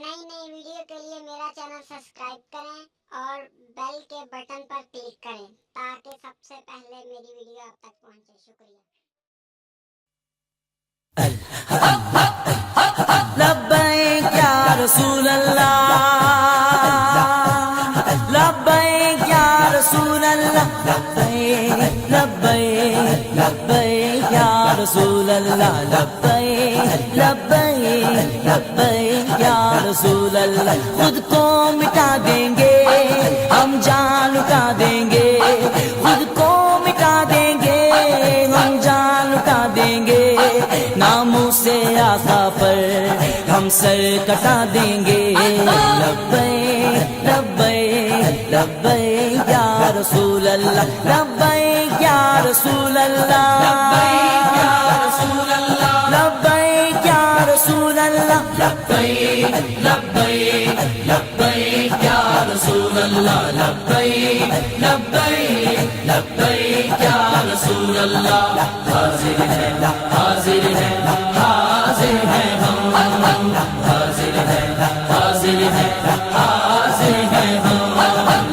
نئی نئی ویڈیو کے لیے میرا چینل سبسکرائب کریں اور بیل کے بٹن پر کلک کریں تاکہ سب سے پہلے میری ویڈیو آپ تک پہنچے. شکریہ. لبیک یا رسول اللہ، لبیک یا رسول اللہ، لبیک لبیک لبیک یا رسول اللہ، لبیک لبیک لبیک یا رسول اللہ. خود کو مٹا دیں گے ہم جان لٹا دیں گے، خود کو مٹا دیں گے ہم جان لٹا دیں گے، ناموں سے آقا پر ہم سر کٹا دیں گے. لبیک لبیک لبیک یا رسول اللہ، لبیک یا رسول اللہ، لبیک یا رسول اللہ، لبیک یا رسول اللہ، لبیک لبیک لبیک یا رسول اللہ، لبیک لبیک لبیک یا رسول اللہ. حاضر ہے حاضر ہے حاضر ہے ہم، حاضر ہے حاضر ہے حاضر ہے ہم.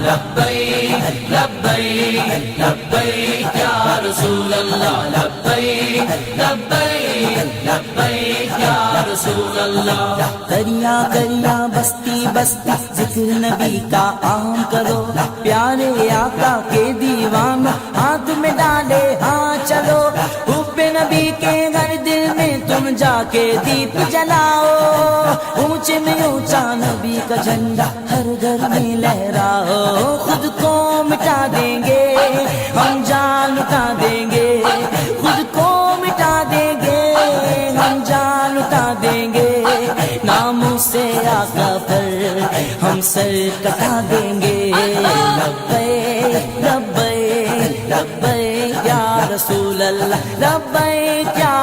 لبیک لبیک لبیک یا رسول اللہ، لبیک لبیک لبیک یا رسول اللہ. دریا دریا بستی بستی ذکر نبی کا عام کرو، پیارے آقا کے دیوانوں ہاتھ میں ڈالے ہاں چلو. حب نبی کے گھر دل میں تم جا کے دیپ جلاؤ، اونچے میں اونچا نبی کا جھنڈا ہر گھر میں لہراؤ. خود کو مٹا دیں گے ہم جان لٹا دیں گے، خود کو مٹا دیں گے ہم جان لٹا دیں گے، ناموں سے آقا پر ہم سر کٹا دیں گے. لبیک لبیک لبیک یا رسول اللہ، لبیک یا